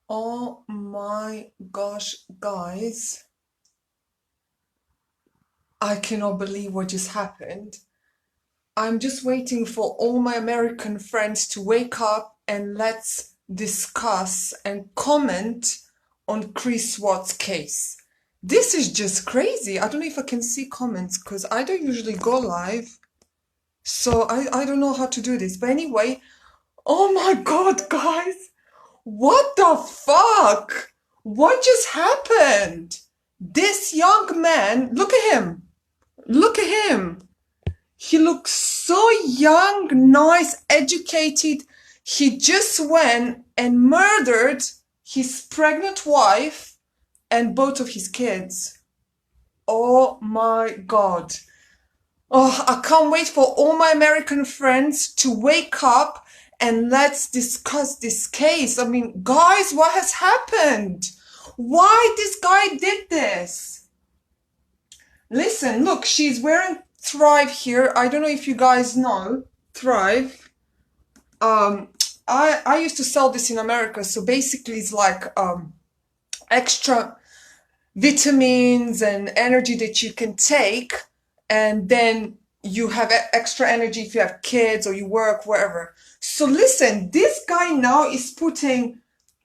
Oh my gosh, guys, I cannot believe what just happened. I'm just waiting for all my American friends to wake up and let's discuss and comment on Chris Watts' case. This is just crazy. I don't know if I can see comments because I don't usually go live. So I don't know how to do this. But anyway, oh my God, guys. What the fuck? What just happened? This young man, look at him. Look at him. He looks so young, nice, educated. He just went and murdered his pregnant wife and both of his kids. Oh my God. Oh, I can't wait for all my American friends to wake up and let's discuss this case. I mean, guys, what has happened? Why this guy did this? Listen, look, she's wearing Thrive here. I don't know if you guys know Thrive. Um, I used to sell this in America, so basically it's like extra vitamins and energy that you can take, and then you have extra energy if you have kids or you work wherever. So listen, this guy now is putting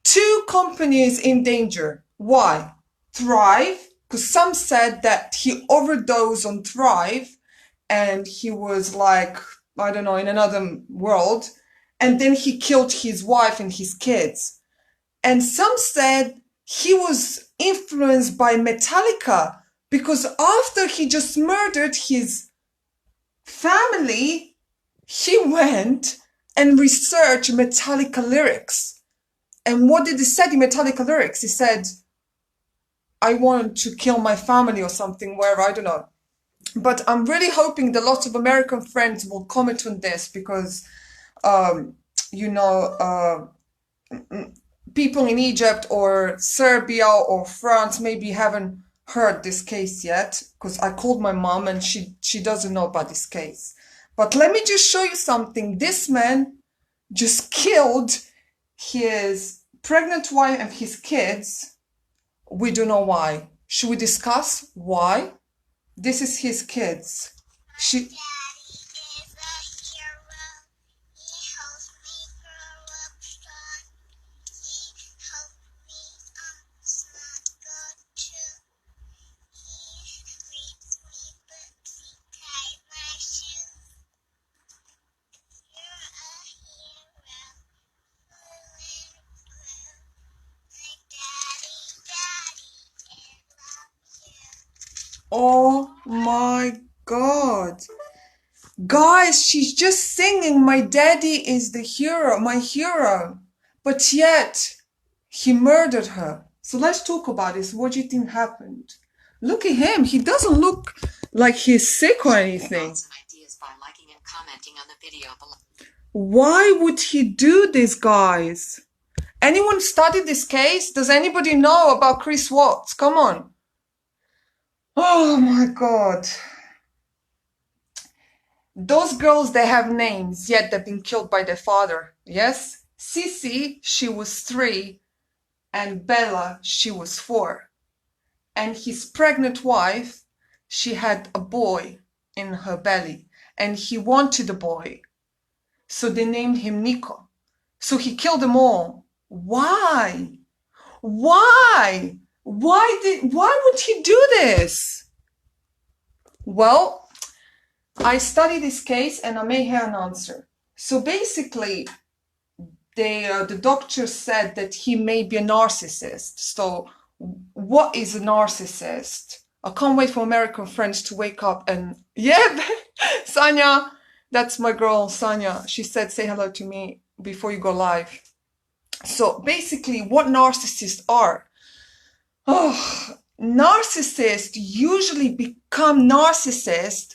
two companies in danger. Why? Thrive, because some said that he overdosed on Thrive and he was like, I don't know, in another world, and then he killed his wife and his kids. And some said he was influenced by Metallica because after he just murdered his family, he went and researched Metallica lyrics. And what did he say in Metallica lyrics? He said, I want to kill my family or something, wherever, I don't know. But I'm really hoping that lots of American friends will comment on this because, um, you know, people in Egypt or Serbia or France maybe haven't heard this case yet because I called my mom and she doesn't know about this case. But let me just show you something. This man just killed his pregnant wife and his kids. We don't know why. Should we discuss why? This is his kids. She Oh my God. Guys, she's just singing, my daddy is the hero, my hero. But yet, he murdered her. So let's talk about this. What do you think happened? Look at him. He doesn't look like he's sick or anything. Why would he do this, guys? Anyone studied this case? Does anybody know about Chris Watts? Come on. Oh my God. Those girls, they have names, yet they've been killed by their father. Yes? Sissy, she was 3, and Bella, she was 4. And his pregnant wife, she had a boy in her belly, and he wanted a boy. So they named him Nico. So he killed them all. Why? Why? Why would he do this? Well, I studied this case and I may have an answer. So basically, the doctor said that he may be a narcissist. So what is a narcissist? I can't wait for American friends to wake up and, yeah, Sanya, that's my girl, Sanya. She said, say hello to me before you go live. So basically, what narcissists are. Oh, narcissists usually become narcissists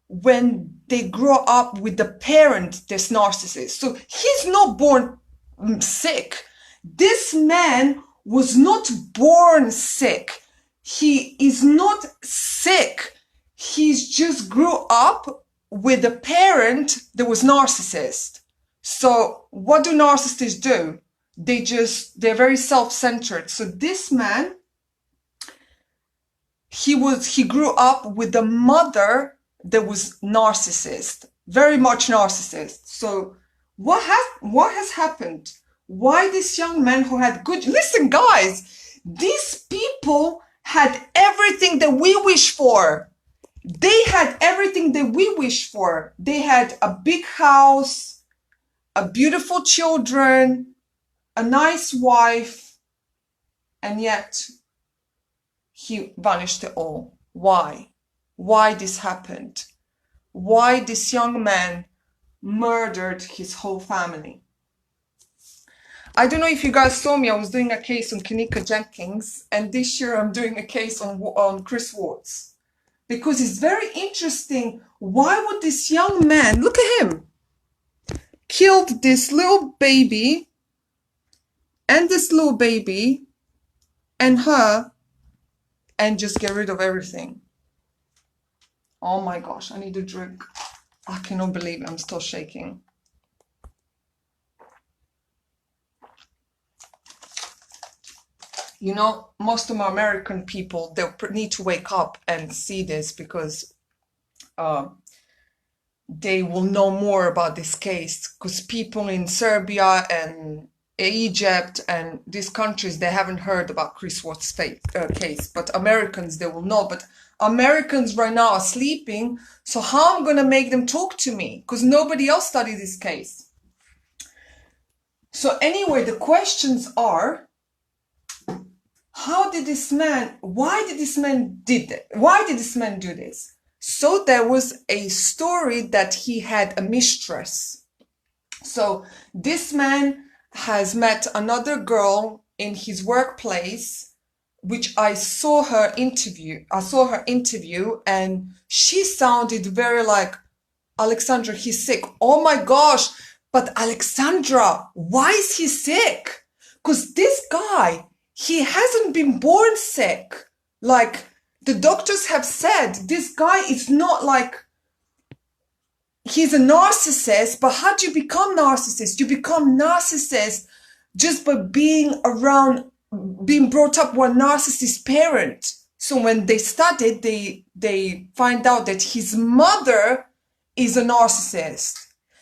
when they grow up with the parent that's narcissist. So he's not born sick. This man was not born sick. He is not sick. He's just grew up with a parent that was narcissist. So what do narcissists do? They're very self-centered. So this man, he grew up with a mother that was narcissist, very much narcissist. So what has happened? Why this young man who had good, listen guys, these people had everything that we wish for. They had everything that we wish for. They had a big house, a beautiful children, a nice wife, and yet he vanished it all. Why? Why this happened? Why this young man murdered his whole family? I don't know if you guys saw me, I was doing a case on Kanika Jenkins, and this year I'm doing a case on Chris Watts. Because it's very interesting, why would this young man, look at him, killed this little baby, and this little baby, and her, and just get rid of everything. Oh my gosh, I need a drink. I cannot believe it, I'm still shaking. You know, most of my American people, they need to wake up and see this, because they will know more about this case, because people in Serbia and Egypt and these countries, they haven't heard about Chris Watts' case, but Americans, they will know. But Americans right now are sleeping, so how am I going to make them talk to me? Because nobody else studied this case. So anyway, the questions are, why did this man do this? So there was a story that he had a mistress. So this man has met another girl in his workplace, which I saw her interview, and she sounded very like, Alexandra, he's sick. Oh my gosh, but Alexandra, why is he sick? Because this guy, he hasn't been born sick. Like, the doctors have said, this guy is not like, he's a narcissist, but how do you become narcissist? You become narcissist just by being brought up with a narcissist parent. So when they studied, they find out that his mother is a narcissist.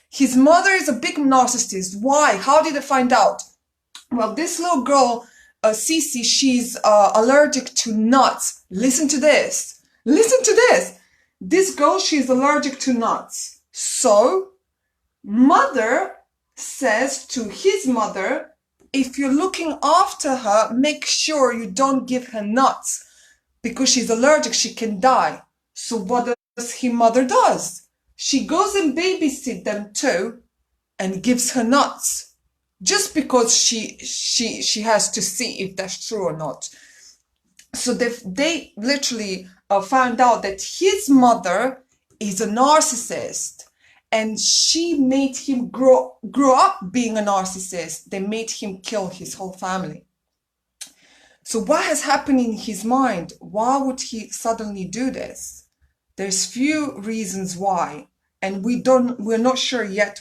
His mother is a big narcissist. Why? How did they find out? Well, this little girl, Cece, she's allergic to nuts. Listen to this. Listen to this. This girl, she's allergic to nuts. So, mother says to his mother, if you're looking after her, make sure you don't give her nuts. Because she's allergic, she can die. So what does his mother does? She goes and babysit them too and gives her nuts. Just because she has to see if that's true or not. So they literally found out that his mother is a narcissist, and she made him grow up being a narcissist. They made him kill his whole family. So what has happened in his mind? Why would he suddenly do this? There's few reasons why, and we're not sure yet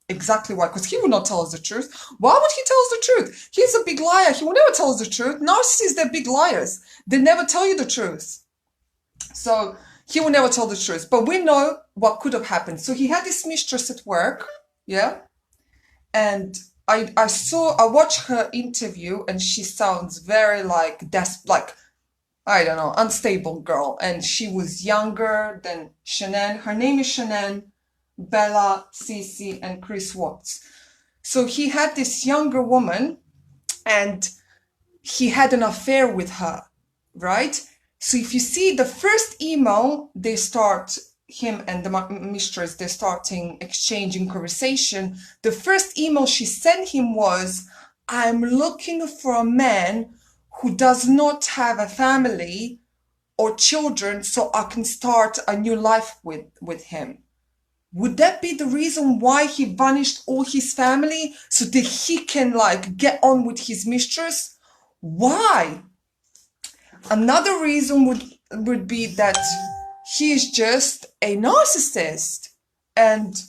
exactly why, because he will not tell us the truth. Why would he tell us the truth? He's a big liar. He will never tell us the truth. Narcissists, they're big liars. They never tell you the truth. So he will never tell the truth. But we know what could have happened. So he had this mistress at work, yeah? And I watched her interview, and she sounds very like I don't know, unstable girl. And she was younger than Shannon. Her name is Shannon, Bella, Cece, and Chris Watts. So he had this younger woman, and he had an affair with her, right? So if you see the first email, they start, him and the mistress, they're starting exchanging conversation. The first email she sent him was, I'm looking for a man who does not have a family or children, so I can start a new life with him. Would that be the reason why he vanished all his family, so that he can like get on with his mistress? Why? Another reason would be that he is just a narcissist, and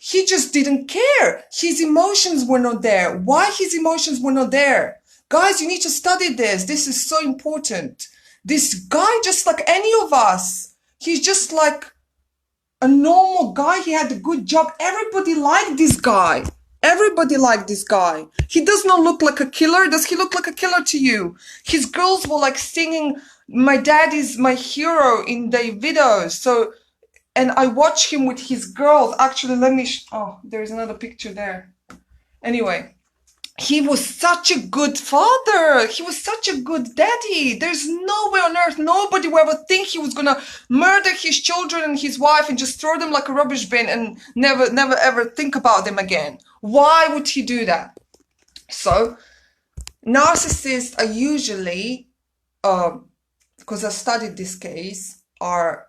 he just didn't care. His emotions were not there. Why his emotions were not there? Guys, you need to study this. This is so important. This guy, just like any of us, he's just like a normal guy. He had a good job. Everybody liked this guy. Everybody liked this guy. He does not look like a killer. Does he look like a killer to you? His girls were like singing, "My dad is my hero" in their videos. So, and I watch him with his girls. Actually, let me, oh, there's another picture there. Anyway, he was such a good father. He was such a good daddy. There's no way on earth, nobody would ever think he was gonna murder his children and his wife and just throw them like a rubbish bin and never ever think about them again. Why would he do that? So, narcissists are usually, because I studied this case, are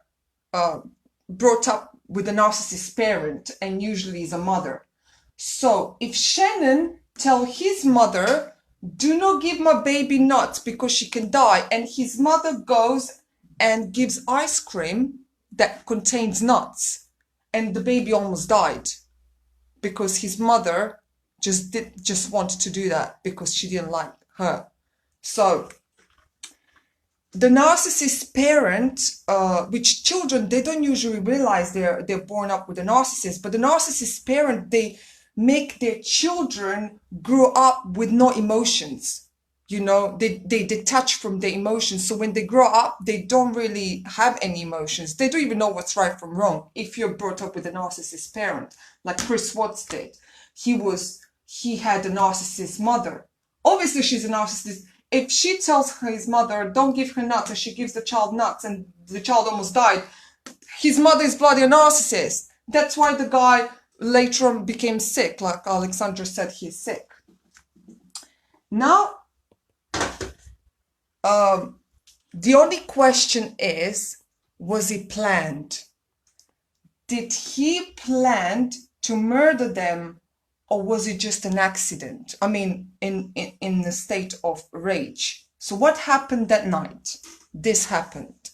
brought up with a narcissist parent, and usually is a mother. So if Shannon tell his mother, "Do not give my baby nuts because she can die," and his mother goes and gives ice cream that contains nuts, and the baby almost died because his mother just wanted to do that because she didn't like her. So the narcissist parent, which children, they don't usually realize they're born up with a narcissist, but the narcissist parent, they make their children grow up with no emotions. You know, they detach from their emotions. So when they grow up, they don't really have any emotions. They don't even know what's right from wrong. If you're brought up with a narcissist parent, like Chris Watts did, he had a narcissist mother. Obviously, she's a narcissist. If she tells his mother, "Don't give her nuts," and she gives the child nuts and the child almost died, his mother is bloody a narcissist. That's why the guy later on became sick, like Alexandra said, he's sick. Now, the only question is, was it planned? Did he plan to murder them, or was it just an accident? I mean, in a state of rage. So what happened that night? This happened.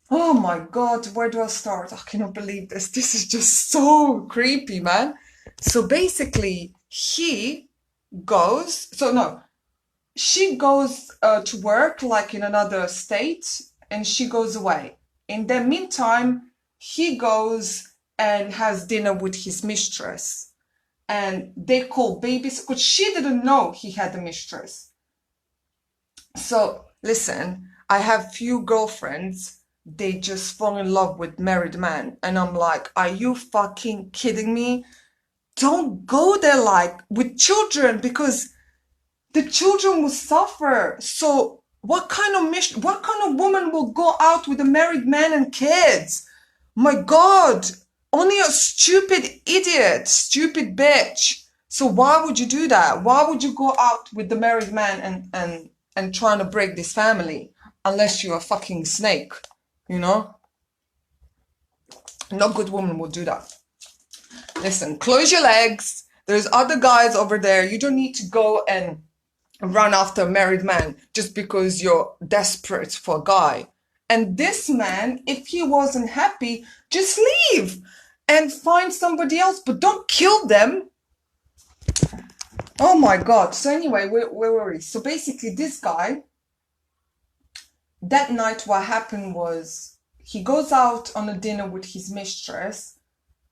Oh my God, where do I start? I cannot believe this. This is just so creepy, man. So basically, she goes to work like in another state, and she goes away. In the meantime, he goes and has dinner with his mistress, and they call babies because she didn't know he had a mistress. So listen, I have few girlfriends, they just fall in love with married men, and I'm like, are you fucking kidding me? Don't go there like with children, because the children will suffer. So what kind of woman will go out with a married man and kids? My God, only a stupid idiot, stupid bitch. So why would you do that? Why would you go out with the married man and trying to break this family? Unless you're a fucking snake, you know? No good woman will do that. Listen, close your legs. There's other guys over there. You don't need to go and run after a married man just because you're desperate for a guy. And this man, if he wasn't happy, just leave and find somebody else, but don't kill them. Oh my God. So anyway, where were we? So basically this guy, that night what happened was he goes out on a dinner with his mistress.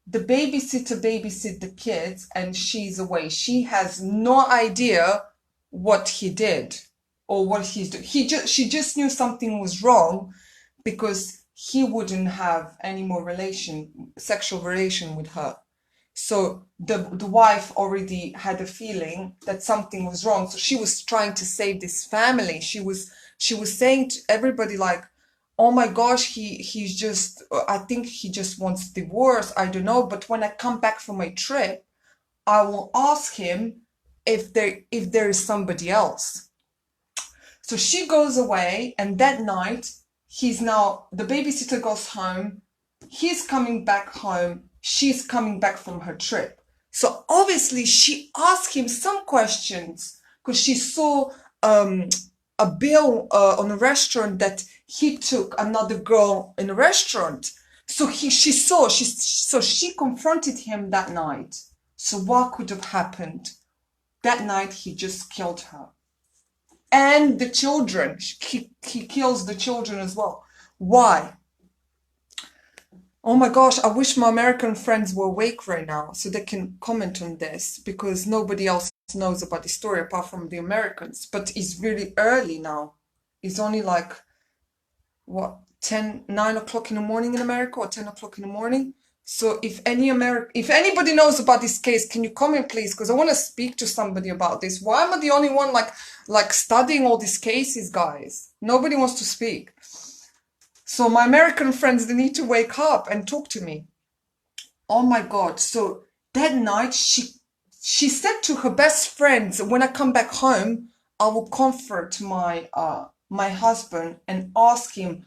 The babysitter babysit the kids and she's away. She has no idea what he did or what he's doing. She just knew something was wrong because he wouldn't have any more sexual relation with her. So the wife already had a feeling that something was wrong. So she was trying to save this family. She was saying to everybody like, oh my gosh, he's just, I think he just wants divorce. I don't know. But when I come back from my trip, I will ask him if there is somebody else. So she goes away, and that night the babysitter goes home, he's coming back home, she's coming back from her trip. So obviously she asked him some questions because she saw a bill on a restaurant that he took another girl in a restaurant. So she confronted him that night. So what could have happened? That night he just killed her. And the children. He kills the children as well. Why? Oh my gosh, I wish my American friends were awake right now so they can comment on this, because nobody else knows about the story apart from the Americans. But it's really early now. It's only like, what, 9 o'clock in the morning in America, or 10 o'clock in the morning. So if anybody knows about this case, can you comment please? Because I want to speak to somebody about this. Why am I the only one like studying all these cases, guys? Nobody wants to speak. So my American friends, they need to wake up and talk to me. Oh my God. So that night she said to her best friends, when I come back home, I will comfort my husband and ask him,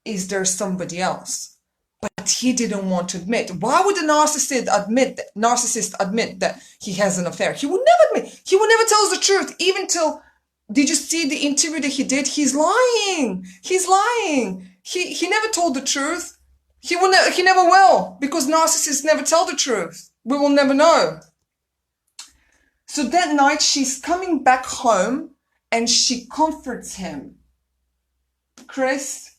is there somebody else? But he didn't want to admit. Why would a narcissist admit that he has an affair? He would never admit. He would never tell us the truth, even till. Did you see the interview that he did? He's lying. He's lying. He never told the truth. He never will, because narcissists never tell the truth. We will never know. So that night she's coming back home and she comforts him. Chris,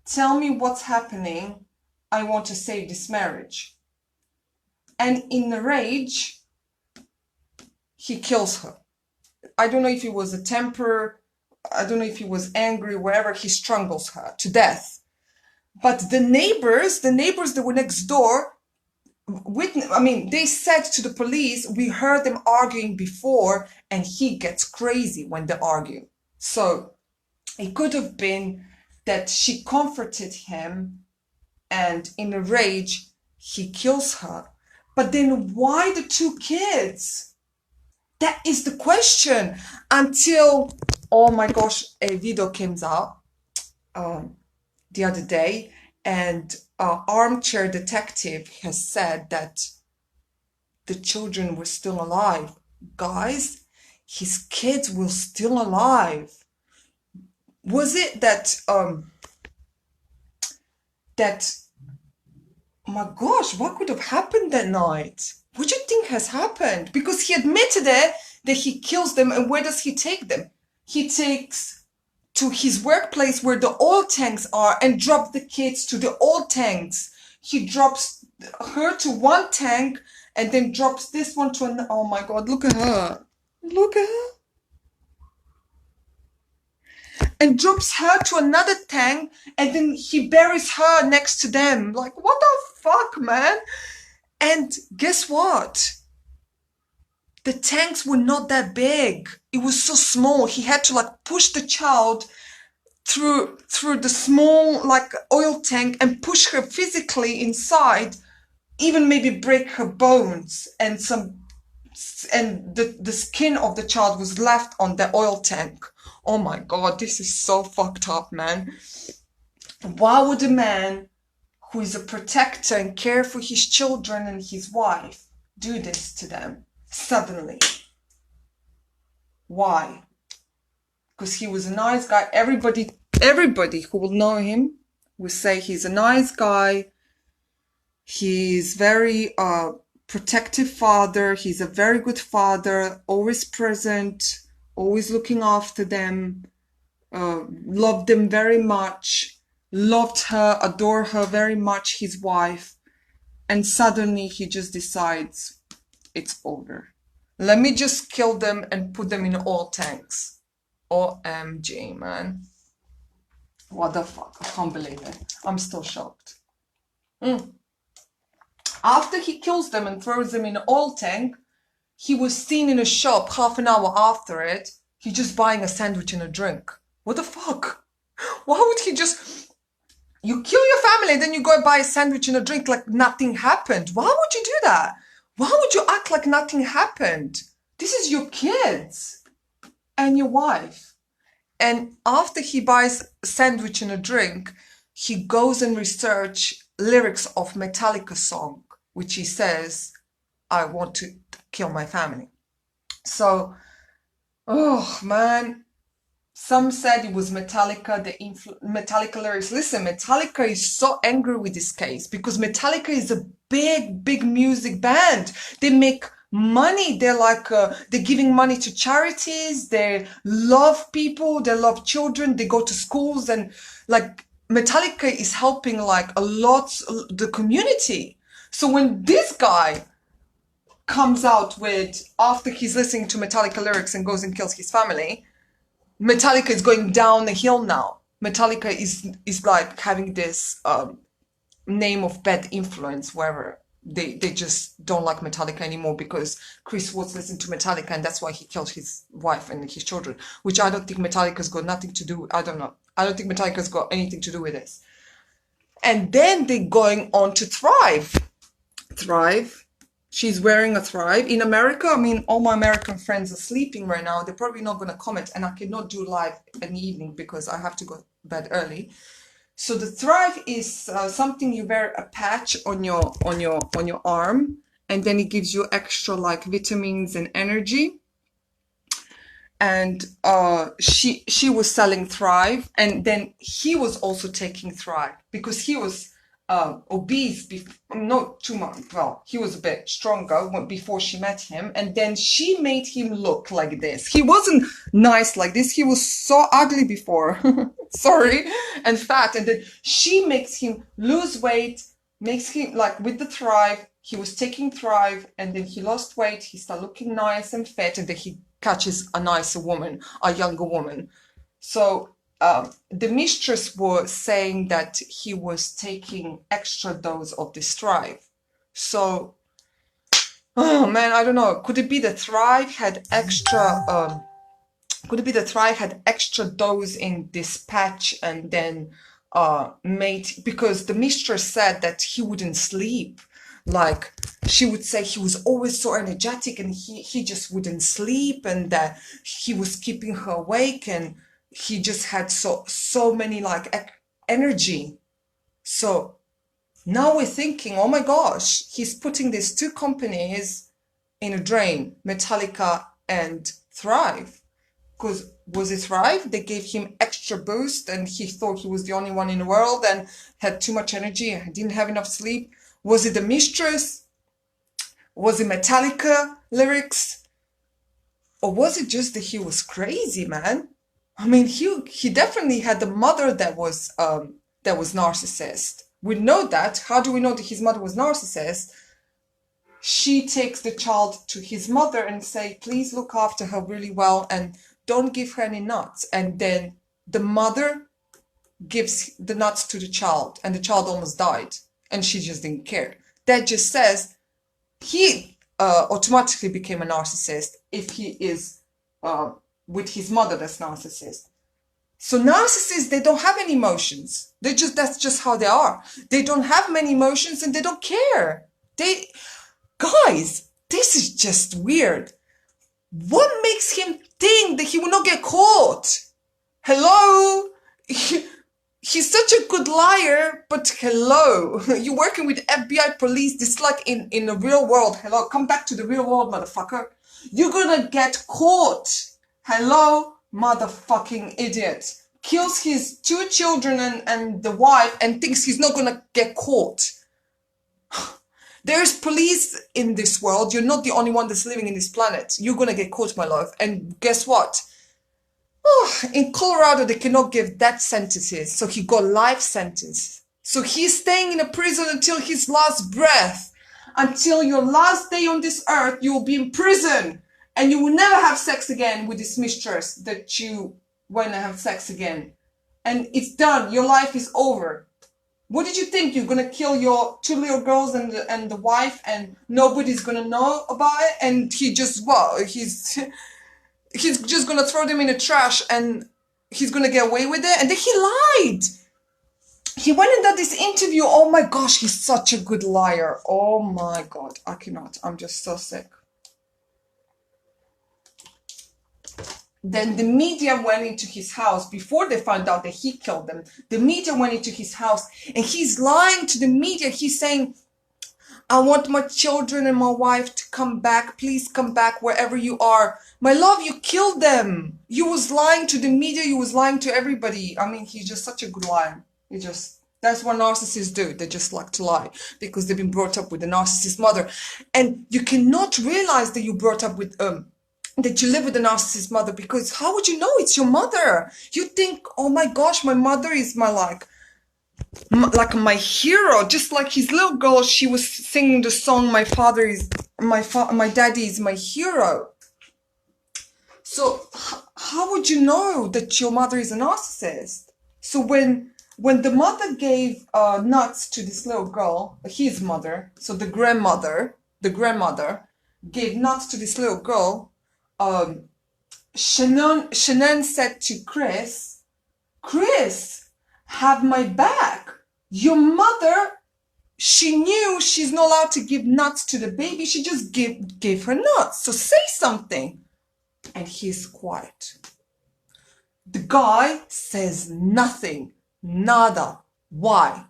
tell me what's happening. I want to save this marriage. And in a rage, he kills her. I don't know if it was a temper, I don't know if he was angry, wherever, he strangles her to death. But the neighbors that were next door, they said to the police, we heard them arguing before, and he gets crazy when they argue. So it could have been that she comforted him, and in a rage, he kills her. But then why the 2 kids? That is the question. Until, oh my gosh, a video came out the other day, and armchair detective has said that the children were still alive. Guys, his kids were still alive. Was it that, oh my gosh, what could have happened that night? What do you think has happened? Because he admitted it, that he kills them, and where does he take them? He takes to his workplace where the oil tanks are and drops the kids to the oil tanks. He drops her to one tank and then drops this one to another. Oh my God, look at her. Look at her. And drops her to another tank, and then he buries her next to them. Like, what the fuck, man? And guess what? The tanks were not that big. It was so small. He had to like push the child through the small like oil tank and push her physically inside, even maybe break her bones, and the skin of the child was left on the oil tank. Oh my God, this is so fucked up, man. Why would a man who is a protector and care for his children and his wife do this to them suddenly? Why? Because he was a nice guy. Everybody who will know him will say he's a nice guy. He's very protective father. He's a very good father, always present, always looking after them, loved them very much, loved her, adored her very much, his wife. And suddenly he just decides it's over. Let me just kill them and put them in oil tanks. OMG, man. What the fuck? I can't believe it. I'm still shocked. After he kills them and throws them in an oil tank, he was seen in a shop half an hour after it. He's just buying a sandwich and a drink. What the fuck? Why would he just... You kill your family, then you go and buy a sandwich and a drink like nothing happened. Why would you do that? Why would you act like nothing happened? This is your kids and your wife. And after he buys a sandwich and a drink, he goes and researches lyrics of Metallica song, which he says, I want to kill my family. So, oh man, Some said it was Metallica, Metallica lyrics. Listen, Metallica is so angry with this case because Metallica is a big, big music band. They make money. They're like, they're giving money to charities. They love people. They love children. They go to schools and like Metallica is helping like a lot the community. So when this guy comes out with, after he's listening to Metallica lyrics and goes and kills his family, Metallica is going down the hill now. Metallica is like having this name of bad influence wherever they just don't like Metallica anymore because Chris Watts listened to Metallica and that's why he killed his wife and his children, which I don't think Metallica's got nothing to do. I don't know. I don't think Metallica's got anything to do with this. And then they're going on to Thrive. Thrive. She's wearing a Thrive. In America, I mean, all my American friends are sleeping right now. They're probably not going to comment, and I cannot do live in the evening because I have to go to bed early. So the Thrive is something you wear a patch on your arm, and then it gives you extra like vitamins and energy. And she was selling Thrive, and then he was also taking Thrive because he was obese, not too much, well, he was a bit stronger before she met him, and then she made him look like this. He wasn't nice like this, he was so ugly before, sorry, and fat, and then she makes him lose weight, makes him, like with the Thrive, he was taking Thrive, and then he lost weight, he started looking nice and fit, and then he catches a nicer woman, a younger woman. So the mistress was saying that he was taking extra dose of this Thrive. So, oh man, I don't know. Could it be the Thrive had extra? Could it be the Thrive had extra dose in this patch and then made, because the mistress said that he wouldn't sleep. Like she would say he was always so energetic and he just wouldn't sleep, and that he was keeping her awake, and he just had so many like energy. So now we're thinking, oh my gosh, he's putting these two companies in a drain, Metallica and Thrive. Because was it Thrive? They gave him extra boost and he thought he was the only one in the world and had too much energy and didn't have enough sleep. Was it the mistress? Was it Metallica lyrics? Or was it just that he was crazy, man? I mean, he definitely had a mother that was narcissist. We know that. How do we know that his mother was narcissist? She takes the child to his mother and say, please look after her really well and don't give her any nuts. And then the mother gives the nuts to the child and the child almost died and she just didn't care. That just says he automatically became a narcissist if he is with his mother that's narcissist. So narcissists, they don't have any emotions. That's just how they are. They don't have many emotions and they don't care. Guys, this is just weird. What makes him think that he will not get caught? Hello? He's such a good liar, but hello, you're working with FBI police. This is like in the real world. Hello, come back to the real world, motherfucker. You're gonna get caught. Hello, motherfucking idiot. Kills his 2 children and the wife and thinks he's not gonna get caught. There's police in this world. You're not the only one that's living in this planet. You're gonna get caught, my love. And guess what? Oh, in Colorado, they cannot give death sentences, so he got life sentence. So he's staying in a prison until his last breath. Until your last day on this earth, you will be in prison. And you will never have sex again with this mistress that you want to have sex again. And it's done. Your life is over. What did you think? You're going to kill your 2 little girls and the wife and nobody's going to know about it? And he just, well, he's just going to throw them in the trash and he's going to get away with it. And then he lied. He went and did this interview. Oh my gosh, he's such a good liar. Oh my God, I cannot. I'm just so sick. Then the media went into his house before they found out that he killed them. The media went into his house and he's lying to the media. He's saying, I want my children and my wife to come back. Please come back wherever you are. My love, you killed them. You was lying to the media. You was lying to everybody. I mean, he's just such a good liar. That's what narcissists do. They just like to lie because they've been brought up with a narcissist mother. And you cannot realize that you brought up with, that you live with a narcissist mother, because how would you know it's your mother? You think, oh my gosh, my mother is like my hero. Just like his little girl, she was singing the song, my daddy is my hero. So how would you know that your mother is a narcissist? So when the mother gave nuts to this little girl, his mother, so the grandmother gave nuts to this little girl, Shannon said to Chris, have my back. Your mother, she knew she's not allowed to give nuts to the baby. She just gave her nuts. So say something. And he's quiet. The guy says nothing. Nada. Why?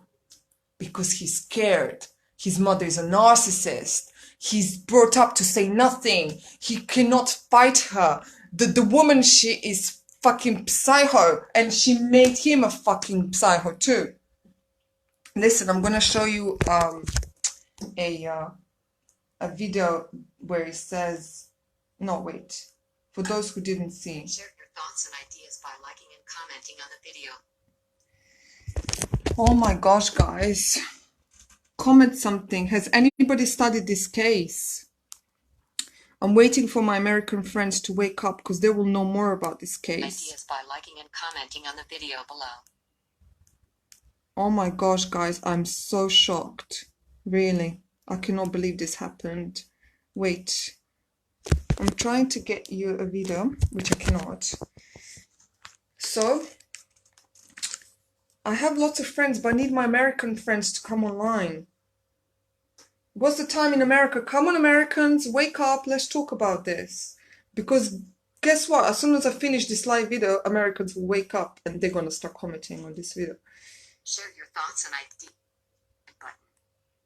Because he's scared. His mother is a narcissist. He's brought up to say nothing. He cannot fight her. The woman, she is fucking psycho. And she made him a fucking psycho too. Listen, I'm gonna show you a video where it says, no, wait. For those who didn't see. Share your thoughts and ideas by liking and commenting on the video. Oh my gosh, guys. Comment something. Has anybody studied this case? I'm waiting for my American friends to wake up because they will know more about this case. Ideas by liking and commenting on the video below. Oh my gosh, guys. I'm so shocked. Really. I cannot believe this happened. Wait. I'm trying to get you a video, which I cannot. So, I have lots of friends, but I need my American friends to come online. What's the time in America? Come on, Americans, wake up, let's talk about this. Because guess what? As soon as I finish this live video, Americans will wake up and they're going to start commenting on this video. Share your thoughts and ideas button.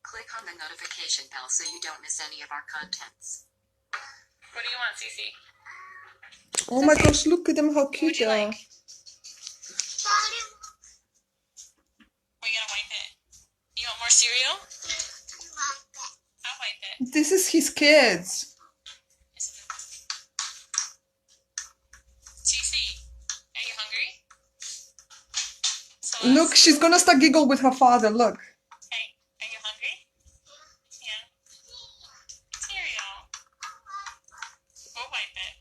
Click on the notification bell so you don't miss any of our contents. What do you want, Cece? Oh my gosh, look at them, how cute they are. Like? We're gonna wipe it. You want more cereal? I'll wipe it. This is his kids. Cece, are you hungry? So Look, she's gonna start giggle with her father, look. Hey, are you hungry? Yeah. Cereal. We'll wipe it.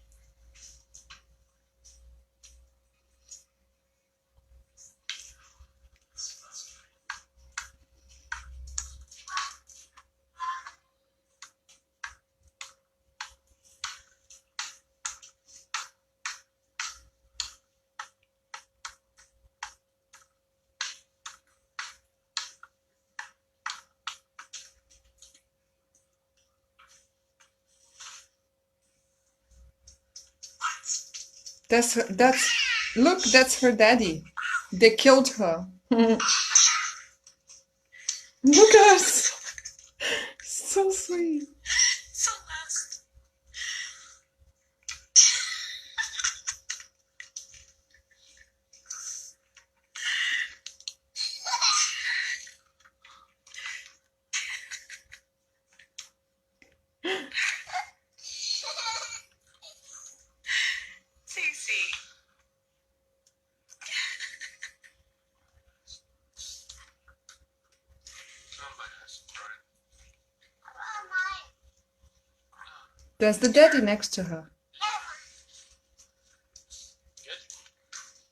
Look, that's her daddy. They killed her. Look at us. So sweet. So last. Cece. There's the daddy next to her.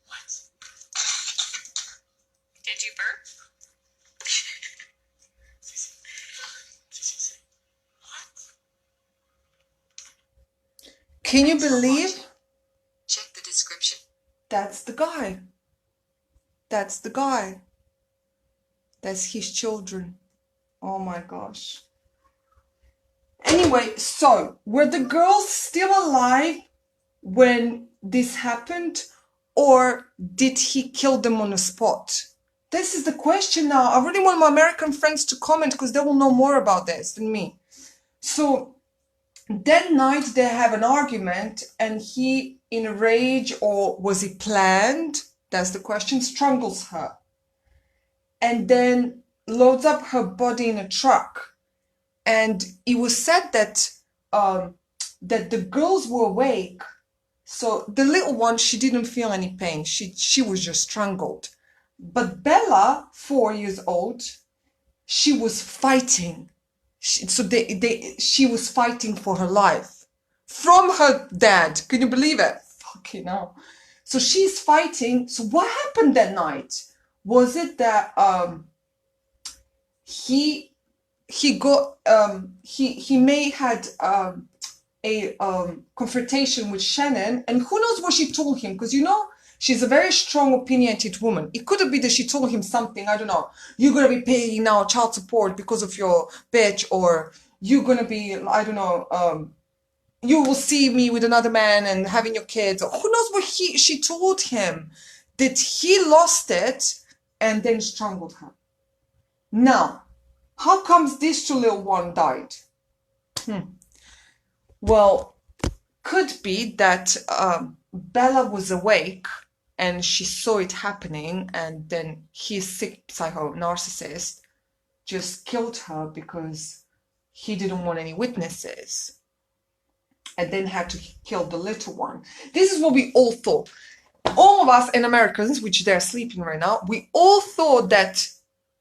What? Did you burp? Can you believe? Check the description. That's the guy. That's the guy. That's his children. Oh my gosh. Anyway, so were the girls still alive when this happened, or did he kill them on the spot? This is the question now. I really want my American friends to comment because they will know more about this than me. So That night they have an argument, and he, in a rage, or was it planned? That's the question. Strangles her, and then loads up her body in a truck. And it was said that that the girls were awake. So the little one, she didn't feel any pain. She was just strangled. But Bella, 4 years old, she was fighting. She was fighting for her life from her dad. Can you believe it? Fucking hell. So she's fighting. So what happened that night? Was it that he may had a confrontation with Shannon, and who knows what she told him, because she's a very strong opinionated woman. It could have been that she told him something, I don't know, you're gonna be paying now child support because of your bitch, or you're gonna be, I don't know, you will see me with another man and having your kids, or who knows what she told him, that he lost it and then strangled her. Now, how comes this two little one died? Well, could be that Bella was awake and she saw it happening, and then his sick psycho narcissist just killed her because he didn't want any witnesses, and then had to kill the little one. This is what we all thought. All of us and Americans, which they're sleeping right now, we all thought that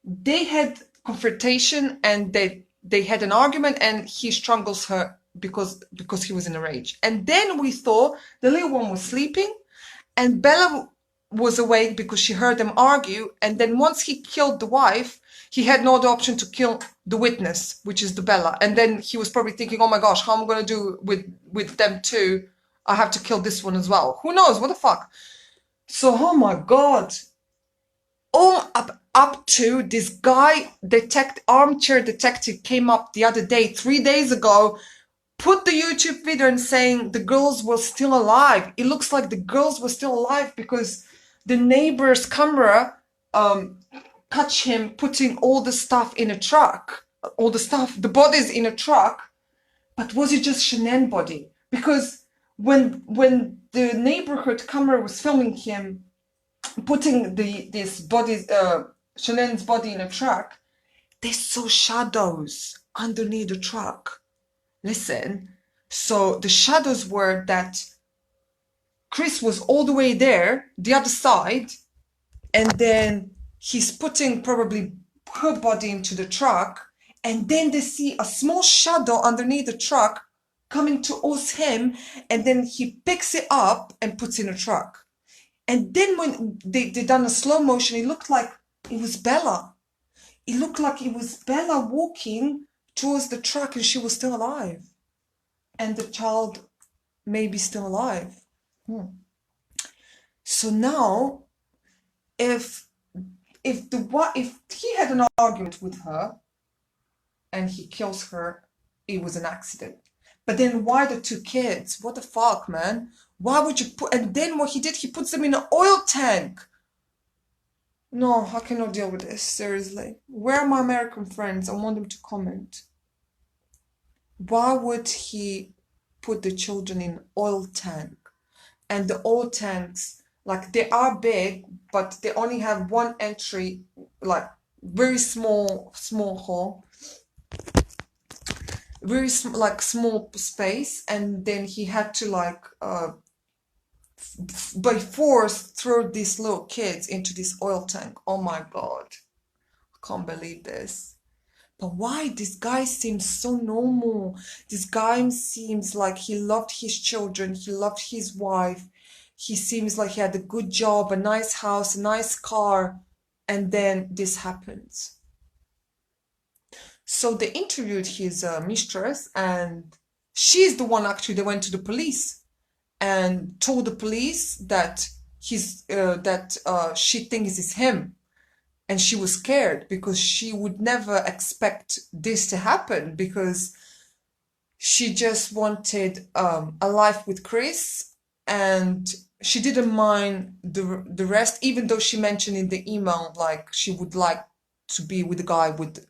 they had confrontation and they had an argument and he strangles her because he was in a rage. And then we thought the little one was sleeping and Bella was awake because she heard them argue. And then once he killed the wife, he had no other option to kill the witness, which is the Bella. And then he was probably thinking, oh my gosh, how am I going to do with them too? I have to kill this one as well. Who knows? What the fuck? So, oh my God. All up to this guy, armchair detective, came up the other day, 3 days ago, put the YouTube video and saying the girls were still alive. It looks like the girls were still alive because the neighbor's camera catch him putting all the stuff in a truck, the bodies in a truck. But was it just Shanann's body? Because when the neighborhood camera was filming him putting Shanann's body in a truck, they saw shadows underneath the truck. Listen, so the shadows were that Chris was all the way there, the other side, and then he's putting probably her body into the truck, and then they see a small shadow underneath the truck coming towards him, and then he picks it up and puts it in a truck. And then when they done a slow motion, it looked like it was Bella. It looked like it was Bella walking towards the truck and she was still alive. And the child may be still alive. So now, if he had an argument with her and he kills her, it was an accident. But then why the two kids? What the fuck, man? Why would you put... And then what he did, he puts them in an oil tank. No, I cannot deal with this, seriously. Where are my American friends? I want them to comment. Why would he put the children in oil tank? And the oil tanks, like, they are big, but they only have one entry, like, very small hole. Very small space, and then he had to by force throw these little kids into this oil tank. Oh my God, I can't believe this. But why? This guy seems so normal. This guy seems like he loved his children, he loved his wife, he seems like he had a good job, a nice house, a nice car, and then this happens. So they interviewed his mistress, and she's the one actually that went to the police and told the police that she thinks it's him, and she was scared because she would never expect this to happen, because she just wanted a life with Chris, and she didn't mind the rest, even though she mentioned in the email like she would like to be with a guy with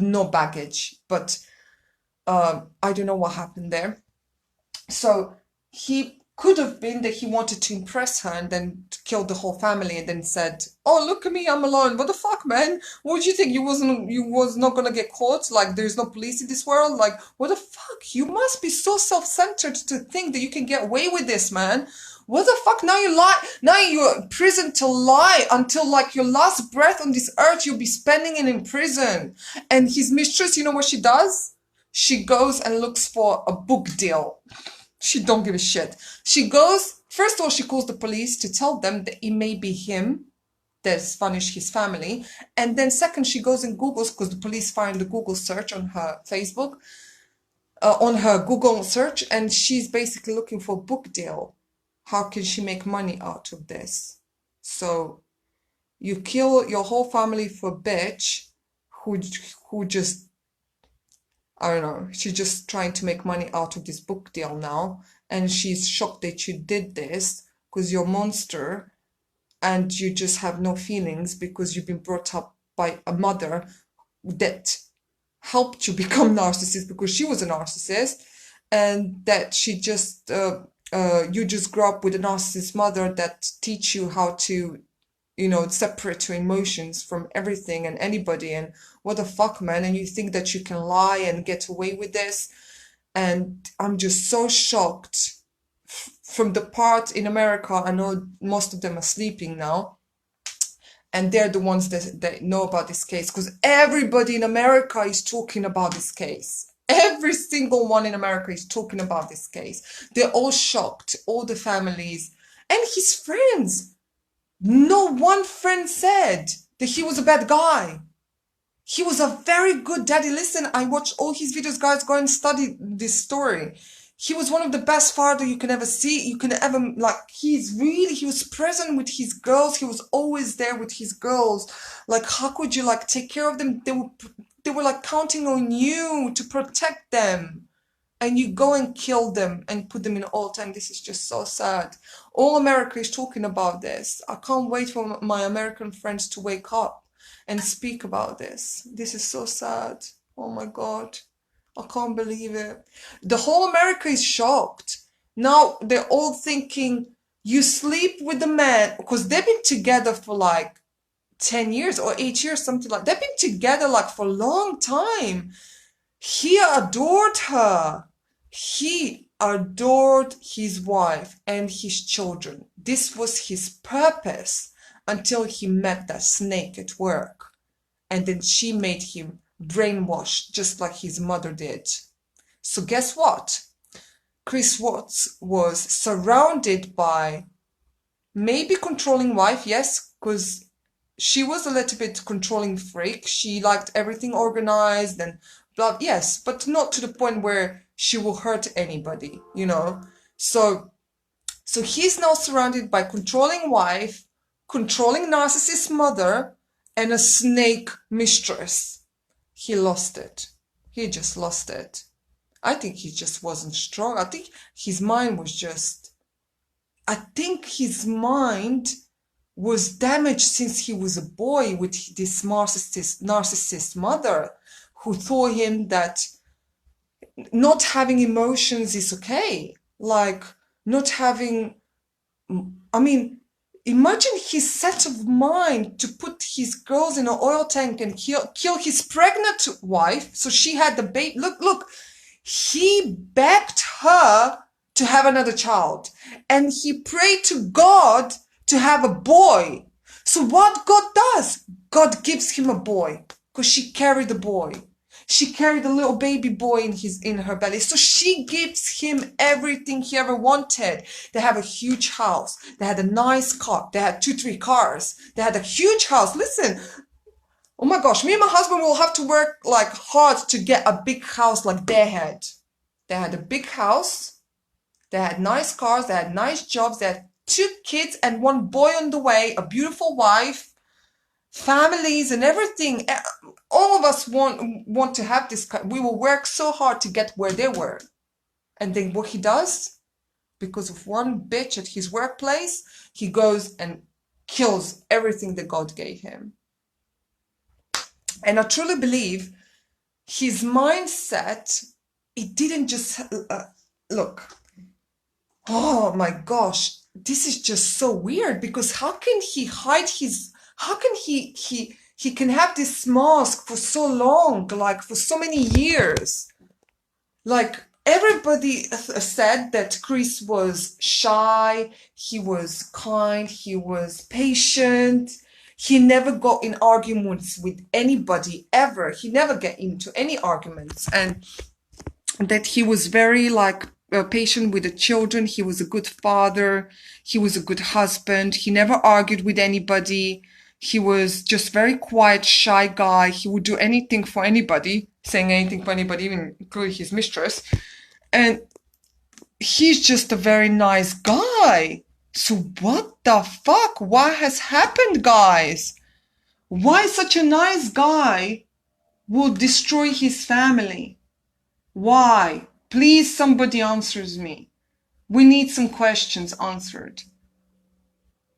no baggage. But I don't know what happened there. So he could have been that he wanted to impress her and then killed the whole family and then said, "Oh, look at me, I'm alone. What the fuck, man? What did you think? You was not gonna get caught? Like there's no police in this world? Like what the fuck? You must be so self-centered to think that you can get away with this, man. What the fuck? Now you lie. Now you're in prison to lie until like your last breath on this earth. You'll be spending it in prison." And his mistress, you know what she does? She goes and looks for a book deal. She don't give a shit. She goes, first of all, she calls the police to tell them that it may be him that's punished his family. And then second, she goes and Googles, because the police find the Google search on her Facebook, on her Google search, and she's basically looking for a book deal. How can she make money out of this? So you kill your whole family for a bitch who just, I don't know, she's just trying to make money out of this book deal now. And she's shocked that you did this because you're a monster and you just have no feelings because you've been brought up by a mother that helped you become narcissist because she was a narcissist, and that she just, you just grew up with a narcissist mother that teach you how to, you know, separate your emotions from everything and anybody. And what the fuck, man? And you think that you can lie and get away with this? And I'm just so shocked from the part in America. I know most of them are sleeping now, and they're the ones that know about this case, because everybody in America is talking about this case. Every single one in America is talking about this case. They're all shocked, all the families and his friends. No one friend said that he was a bad guy. He was a very good daddy. Listen, I watched all his videos, guys. Go and study this story. He was one of the best father you can ever see. You can ever, like, he was present with his girls. He was always there with his girls. Like, how could you, like, take care of them? They were like counting on you to protect them. And you go and kill them and put them in all time. This is just so sad. All America is talking about this. I can't wait for my American friends to wake up and speak about this. This is so sad. Oh my God. I can't believe it. The whole America is shocked. Now they're all thinking, you sleep with the man, because they've been together for like 10 years or 8 years, something like that. They've been together like for a long time. He adored her. He adored his wife and his children. This was his purpose until he met that snake at work. And then she made him brainwashed just like his mother did. So guess what? Chris Watts was surrounded by maybe controlling wife, yes, because she was a little bit controlling freak. She liked everything organized and blah, yes, but not to the point where she will hurt anybody, you know. So he's now surrounded by controlling wife, controlling narcissist mother, and a snake mistress. He lost it. He just lost it. I think he just wasn't strong. I think his mind was damaged since he was a boy with this narcissist mother who told him that not having emotions is okay. Like, not having, I mean, imagine his set of mind to put his girls in an oil tank and kill his pregnant wife. So she had the baby. Look, he begged her to have another child. And he prayed to God to have a boy. So what God does? God gives him a boy because she carried the boy. She carried a little baby boy in her belly. So she gives him everything he ever wanted. They have a huge house. They had a nice car. They had 2-3 cars. They had a huge house. Listen, oh my gosh, me and my husband will have to work like hard to get a big house like they had. They had a big house. They had nice cars. They had nice jobs. They had 2 kids and 1 boy on the way, a beautiful wife, families and everything. All of us want to have this. We will work so hard to get where they were. And then what he does, because of one bitch at his workplace, he goes and kills everything that God gave him. And I truly believe his mindset it didn't just look. Oh my gosh, this is just so weird because how can he hide his? How can he can have this mask for so long, like for so many years? Like everybody said that Chris was shy, he was kind, he was patient. He never got in arguments with anybody ever. He never get into any arguments, and that he was very like patient with the children. He was a good father. He was a good husband. He never argued with anybody. He was just very quiet, shy guy. He would do anything for anybody, saying anything for anybody, even including his mistress. And he's just a very nice guy. So what the fuck? What has happened, guys? Why such a nice guy will destroy his family? Why? Please, somebody answers me. We need some questions answered.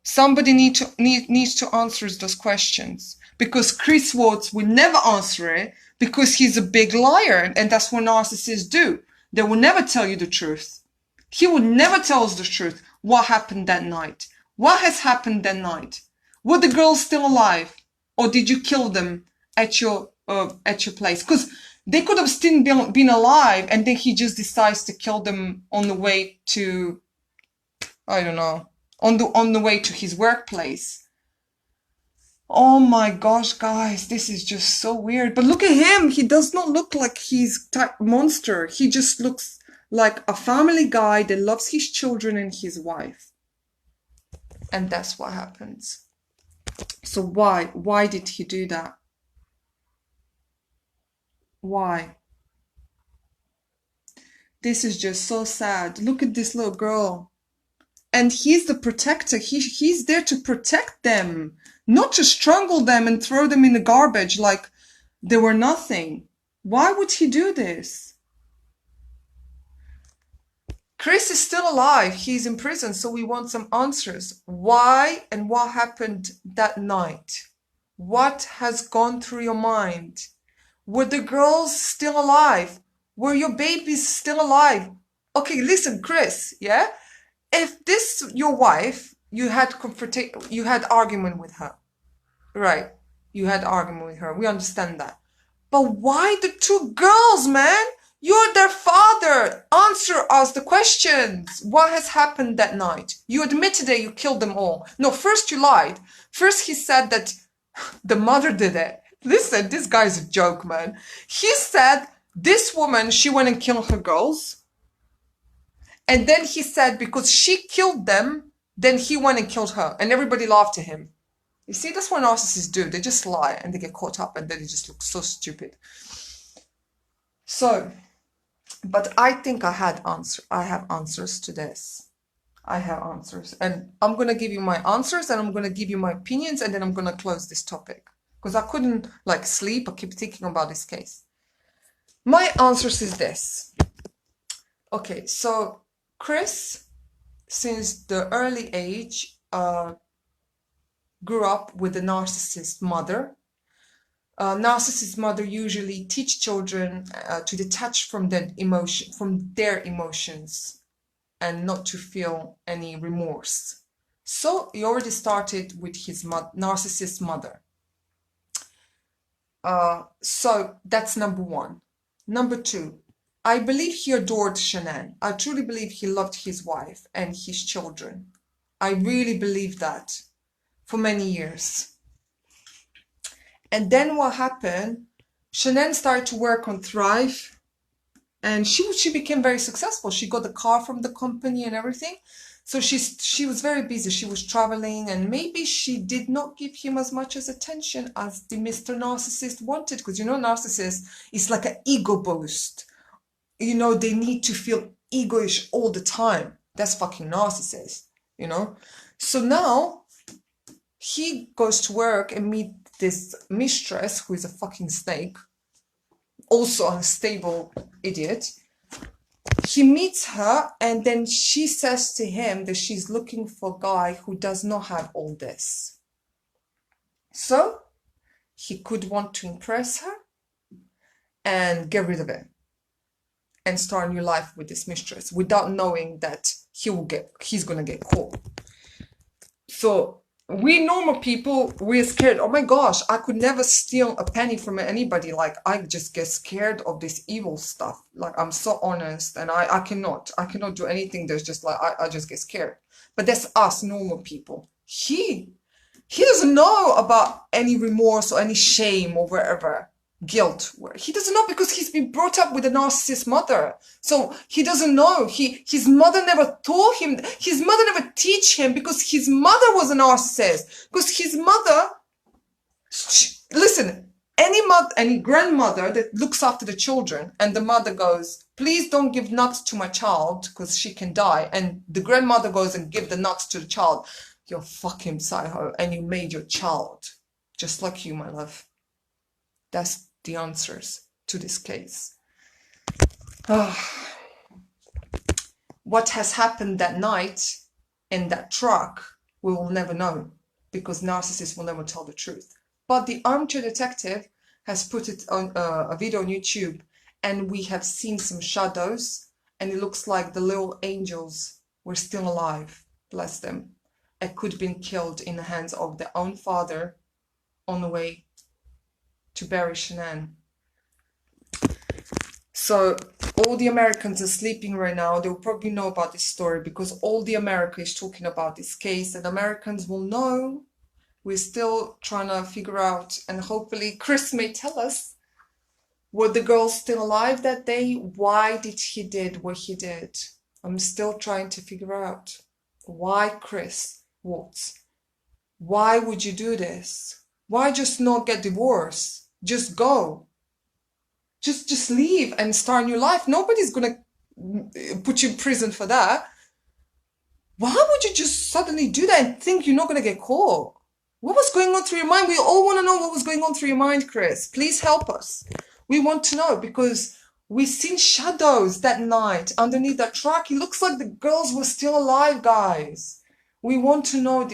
Somebody needs to answer those questions, because Chris Watts will never answer it because he's a big liar, and that's what narcissists do. They will never tell you the truth. He will never tell us the truth. What happened that night? What has happened that night? Were the girls still alive, or did you kill them at your place? Because they could have still been alive, and then he just decides to kill them on the way to, I don't know, on the way to his workplace. Oh my gosh, guys, this is just so weird. But look at him. He does not look like he's type monster. He just looks like a family guy that loves his children and his wife. And that's what happens. So why did he do that? Why? This is just so sad. Look at this little girl. And he's the protector. He's there to protect them, not to strangle them and throw them in the garbage like they were nothing. Why would he do this? Chris is still alive. He's in prison, so we want some answers. Why and what happened that night? What has gone through your mind? Were the girls still alive? Were your babies still alive? Okay, listen, Chris, yeah? If this your wife, you had argument with her, right? You had argument with her. We understand that. But why the two girls, man? You're their father. Answer us the questions. What has happened that night? You admitted that you killed them all. No, first you lied. First he said that the mother did it. Listen, this guy's a joke, man. He said this woman, she went and killed her girls. And then he said because she killed them, then he went and killed her. And everybody laughed at him. You see, that's what narcissists do. They just lie and they get caught up and then they just look so stupid. So, but I think I have answers to this. I have answers. And I'm going to give you my answers and I'm going to give you my opinions and then I'm going to close this topic. Because I couldn't like sleep. I keep thinking about this case. My answers is this. Okay, so Chris, since the early age, grew up with a narcissist mother. Narcissist mother usually teach children to detach from their emotions and not to feel any remorse. So he already started with his narcissist mother. So that's number one. Number two, I believe he adored Shanann. I truly believe he loved his wife and his children. I really believe that for many years. And then what happened, Shanann started to work on Thrive and she became very successful. She got the car from the company and everything. So she was very busy. She was traveling and maybe she did not give him as much as attention as the Mr. Narcissist wanted. Because you know, narcissist is like an ego boost. You know, they need to feel egoish all the time. That's fucking narcissist, you know? So now he goes to work and meet this mistress who is a fucking snake, also a unstable idiot. He meets her and then she says to him that she's looking for a guy who does not have all this. So he could want to impress her and get rid of it. and start a new life with this mistress without knowing that he's gonna get caught. So we normal people, we're scared. Oh my gosh, I could never steal a penny from anybody. Like, I just get scared of this evil stuff. Like, I'm so honest, and I cannot do anything. There's just like, I just get scared. But that's us normal people. He doesn't know about any remorse or any shame or wherever. Guilt. He doesn't know because he's been brought up with a narcissist mother. So he doesn't know. His mother never taught him. His mother never teach him because his mother was a narcissist. Because his mother, listen, any grandmother that looks after the children and the mother goes, please don't give nuts to my child because she can die. And the grandmother goes and give the nuts to the child. You're fucking psycho and you made your child just like you, my love. That's the answers to this case. What has happened that night in that truck, we will never know because narcissists will never tell the truth. But the armchair detective has put it on a video on YouTube, and we have seen some shadows, and it looks like the little angels were still alive. Bless them. It could have been killed in the hands of their own father on the way to bury Shanann. So all the Americans are sleeping right now. They'll probably know about this story because all the America is talking about this case, and Americans will know. We're still trying to figure out, and hopefully Chris may tell us, were the girls still alive that day? Why did he did what he did? I'm still trying to figure out. Why, Chris Watts? Why would you do this? Why just not get divorced? Just go. Just leave and start a new life. Nobody's gonna put you in prison for that. Why would you just suddenly do that and think you're not gonna get caught? What was going on through your mind? We all want to know what was going on through your mind, Chris. Please help us. We want to know because we've seen shadows that night underneath that truck. It looks like the girls were still alive, guys. We want to know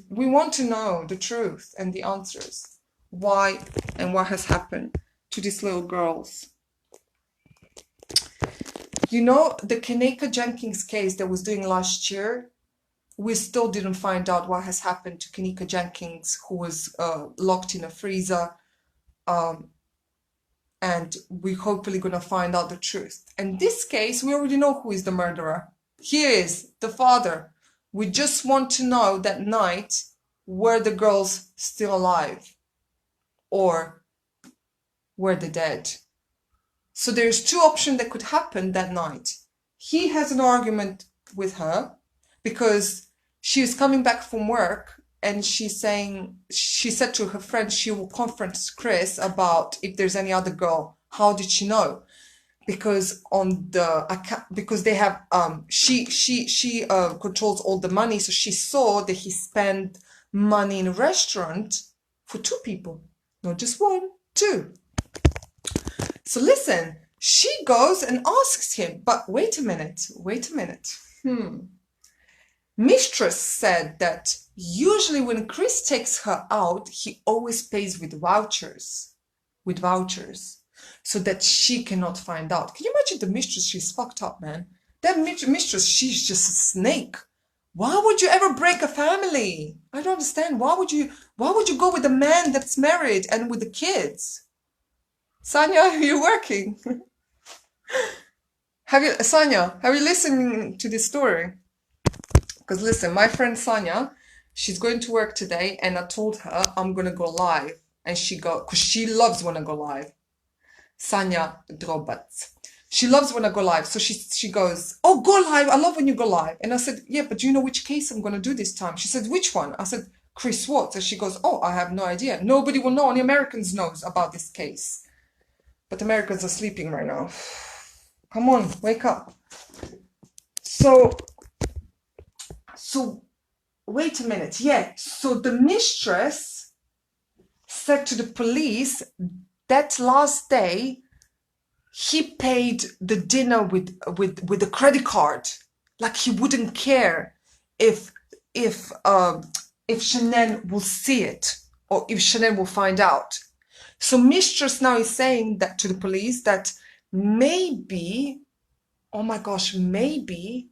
we want to know the truth and the answers. Why and what has happened to these little girls? You know, the Kaneka Jenkins case that was doing last year, we still didn't find out what has happened to Kaneka Jenkins, who was locked in a freezer. And we're hopefully going to find out the truth. In this case, we already know who is the murderer. He is the father. We just want to know that night, were the girls still alive? Or were they dead? So there's two options that could happen that night. He has an argument with her because she was coming back from work and she said to her friend she will confront Chris about if there's any other girl. How did she know? Because on the account, because they have she controls all the money, so she saw that he spent money in a restaurant for two people, not just one, two. So listen, she goes and asks him, but wait a minute. Mistress said that usually when Chris takes her out, he always pays with vouchers, so that she cannot find out. Can you imagine the mistress? She's fucked up, man. That mistress, she's just a snake. Why would you ever break a family? I don't understand. Why would you go with a man that's married and with the kids? Sanya, are you working? Sanya, have you listened to this story? Because listen, my friend Sanya, she's going to work today, and I told her I'm gonna go live, and because she loves when I go live. Sanya Drobat. She loves when I go live, so she goes, oh, go live, I love when you go live. And I said, yeah, but do you know which case I'm gonna do this time? She said, which one? I said, Chris Watts. And she goes, oh, I have no idea. Nobody will know, only Americans knows about this case. But Americans are sleeping right now. Come on, wake up. So wait a minute. Yeah. So the mistress said to the police that last day he paid the dinner with a credit card. Like he wouldn't care if Shanann will see it or if Shanann will find out. So mistress now is saying that to the police that maybe oh my gosh, maybe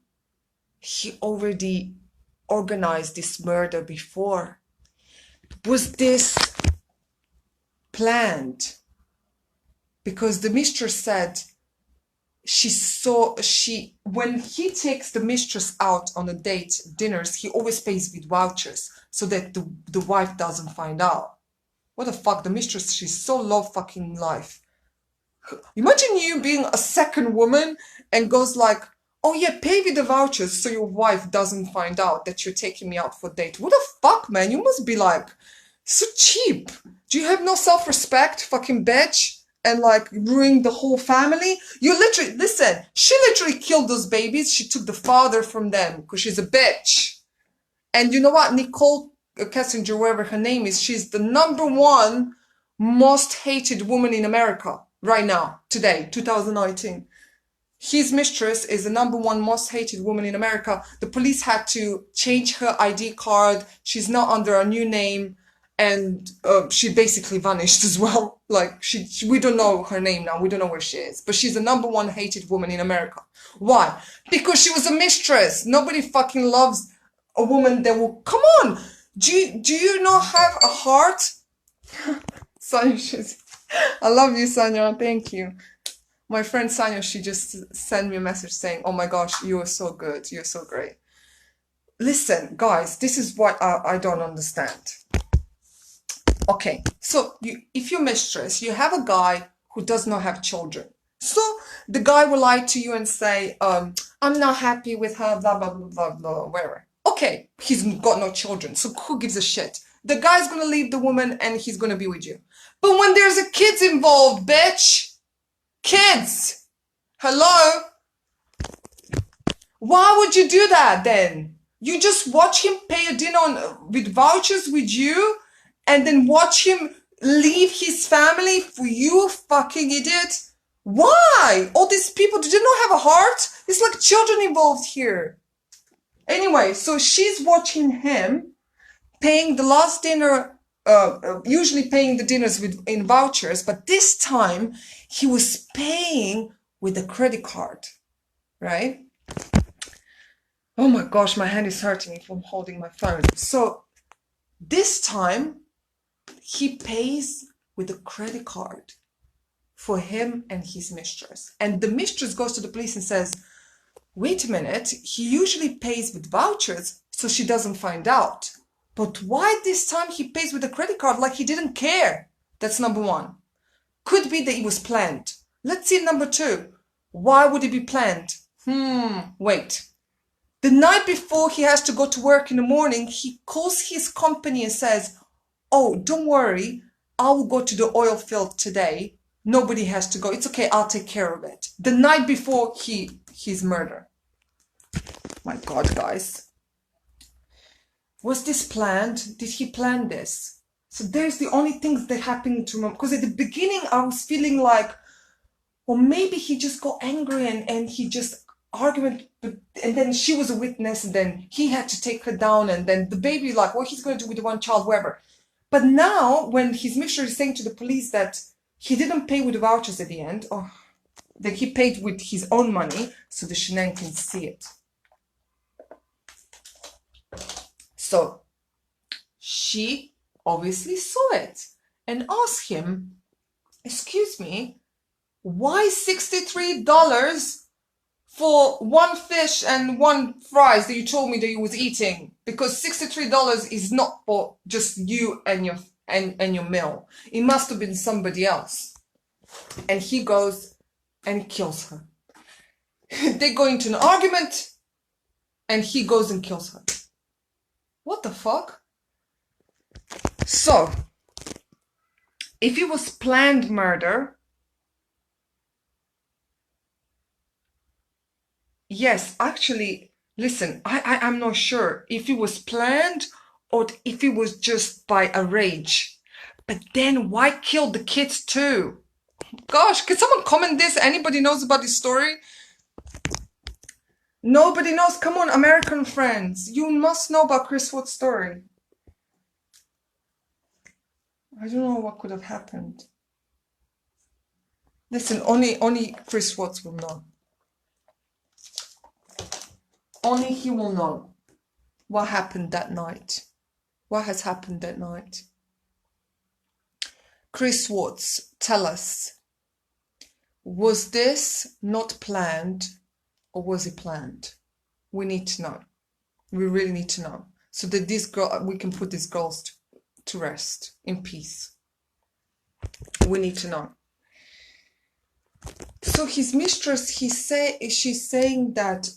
he already organized this murder before. Was this planned? Because the mistress said when he takes the mistress out on a date, dinners, he always pays with vouchers so that the wife doesn't find out. What the fuck, the mistress, she's so low fucking life. Imagine you being a second woman and goes like, oh yeah, pay with the vouchers so your wife doesn't find out that you're taking me out for a date. What the fuck, man? You must be like so cheap. Do you have no self-respect, fucking bitch? And like ruining the whole family? You literally, listen, she literally killed those babies. She took the father from them because she's a bitch. And you know what? Nicole Kessinger, whatever her name is, she's the #1 most hated woman in America right now, today, 2019. His mistress is the #1 most hated woman in America. The police had to change her ID card. She's now under a new name. And she basically vanished as well. Like, we don't know her name now. We don't know where she is. But she's the #1 hated woman in America. Why? Because she was a mistress. Nobody fucking loves a woman that will... Come on! Do you not have a heart? Sanya, I love you, Sanya. Thank you. My friend Sanya, she just sent me a message saying, oh my gosh, you are so good. You're so great. Listen, guys, this is what I don't understand. Okay, so if you're mistress, you have a guy who does not have children. So the guy will lie to you and say, I'm not happy with her, blah, blah, blah, blah, blah, whatever. Okay, he's got no children, so who gives a shit? The guy's gonna leave the woman and he's gonna be with you. But when there's a kids involved, bitch, kids, hello? Why would you do that then? You just watch him pay a dinner with vouchers with you and then watch him leave his family for you, fucking idiot? Why? All these people, do they not have a heart? It's like children involved here. Anyway, so she's watching him paying the last dinner, usually paying the dinners in vouchers, but this time he was paying with a credit card, right? Oh my gosh, my hand is hurting from holding my phone. So this time he pays with a credit card for him and his mistress. And the mistress goes to the police and says, wait a minute, he usually pays with vouchers so she doesn't find out. But why this time he pays with a credit card like he didn't care? That's #1. Could be that it was planned. Let's see #2. Why would it be planned? Wait. The night before he has to go to work in the morning, he calls his company and says, oh, don't worry, I will go to the oil field today. Nobody has to go. It's okay, I'll take care of it. The night before his murder. My God, guys. Was this planned? Did he plan this? So there's the only things that happened to him. Because at the beginning, I was feeling like, well, maybe he just got angry and he just argued. And then she was a witness and then he had to take her down. And then the baby, like, what he's going to do with the one child, whatever. But now, when his mistress is saying to the police that he didn't pay with the vouchers at the end, or that he paid with his own money, so the shenanigans can see it. So she obviously saw it and asked him, excuse me, why $63 for one fish and one fries that you told me that you was eating? Because $63 is not for just you and your meal. It must have been somebody else. And he goes and kills her. They go into an argument and he goes and kills her. What the fuck? So, if it was planned murder, yes, actually, listen, I'm not sure if it was planned or if it was just by a rage. But then why kill the kids too? Gosh, can someone comment this? Anybody knows about this story? Nobody knows. Come on, American friends. You must know about Chris Watts' story. I don't know what could have happened. Listen, only Chris Watts will know. Only he will know what happened that night. What has happened that night? Chris Watts, tell us, was this not planned or was it planned? We need to know. We really need to know. So that this girl, we can put these girls to rest in peace. We need to know. So his mistress, she's saying that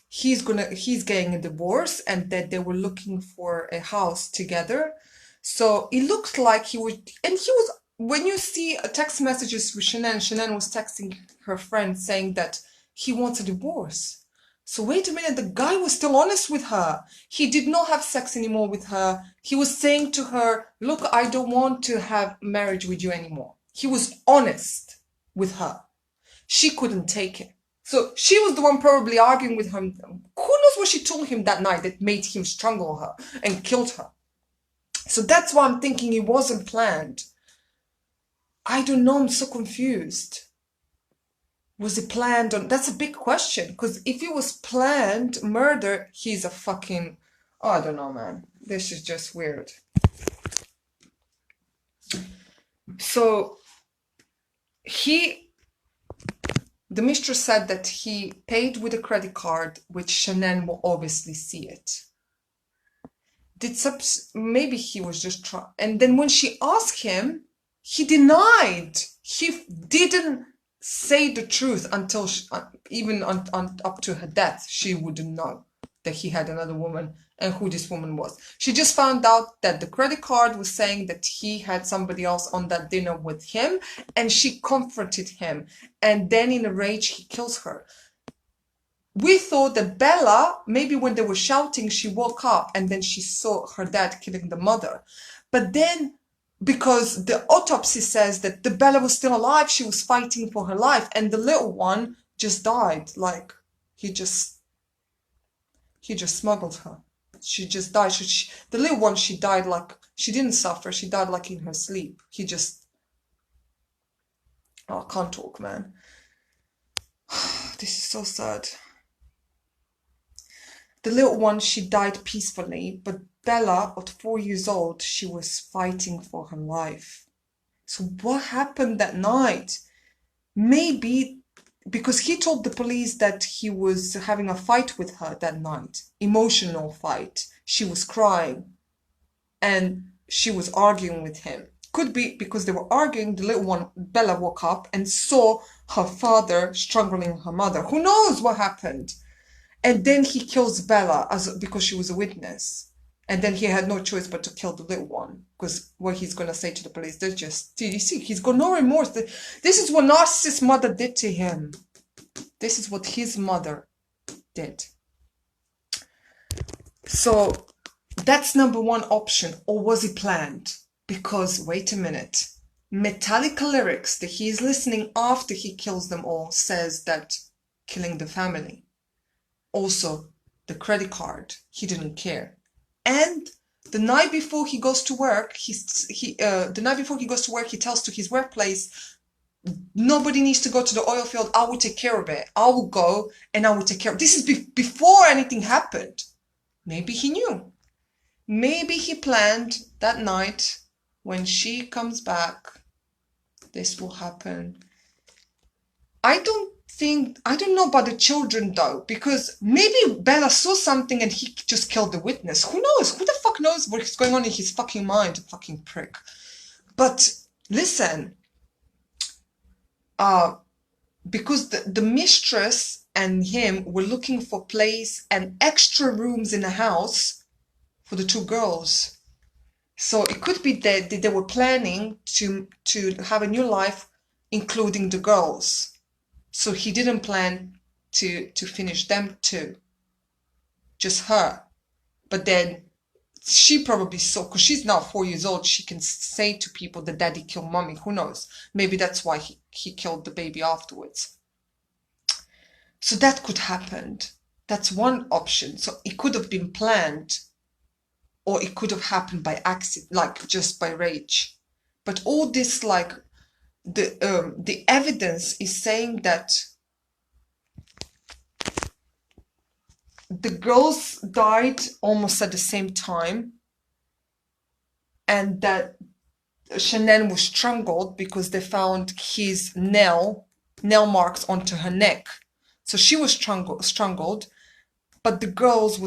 he's getting a divorce and that they were looking for a house together. So it looked like he would, and he was, when you see text messages with Shanann was texting her friend saying that he wants a divorce. So wait a minute, the guy was still honest with her. He did not have sex anymore with her. He was saying to her, look, I don't want to have marriage with you anymore. He was honest with her. She couldn't take it. So she was the one probably arguing with him. Who knows what she told him that night that made him strangle her and killed her. So that's why I'm thinking it wasn't planned. I don't know, I'm so confused. Was it planned? That's a big question, because if it was planned murder, he's a fucking... Oh, I don't know, man. This is just weird. So the mistress said that he paid with a credit card, which Shanann will obviously see it. Maybe he was just trying. And then when she asked him, he denied. He didn't say the truth until even up to her death. She wouldn't know that he had another woman and who this woman was. She just found out that the credit card was saying that he had somebody else on that dinner with him, and she comforted him. And then in a rage, he kills her. We thought that Bella, maybe when they were shouting, she woke up and then she saw her dad killing the mother. But then, because the autopsy says that the Bella was still alive, she was fighting for her life, and the little one just died. Like, he just smuggled her. She just died. The little one, she died like, she didn't suffer. She died like in her sleep. Oh, I can't talk, man. This is so sad. The little one, she died peacefully, but Bella, at 4 years old, she was fighting for her life. So what happened that night? Maybe because he told the police that he was having a fight with her that night, emotional fight. She was crying and she was arguing with him. Could be because they were arguing, the little one, Bella, woke up and saw her father strangling her mother. Who knows what happened? And then he kills Bella because she was a witness. And then he had no choice but to kill the little one. Because what he's going to say to the police, did you see, he's got no remorse. This is what narcissist mother did to him. This is what his mother did. So that's number one option. Or was it planned? Because, wait a minute. Metallica lyrics that he is listening after he kills them all says that killing the family. Also, the credit card, he didn't care. And the night before he goes to work, he tells to his workplace, nobody needs to go to the oil field. I will take care of it. I will go and I will take care of it. This is before anything happened. Maybe he knew. Maybe he planned that night when she comes back, this will happen. I don't know about the children though, because maybe Bella saw something and he just killed the witness. Who knows? Who the fuck knows what's going on in his fucking mind, fucking prick. But listen, because the mistress and him were looking for place and extra rooms in the house for the two girls. So it could be that they were planning to have a new life, including the girls. So he didn't plan to finish them too. Just her. But then she probably saw, because she's now 4 years old, she can say to people that daddy killed mommy. Who knows? Maybe that's why he killed the baby afterwards. So that could happen. That's one option. So it could have been planned, or it could have happened by accident, like just by rage. But all this, like, the evidence is saying that the girls died almost at the same time, and that Shanann was strangled because they found his nail marks onto her neck. So she was strangled, but the girls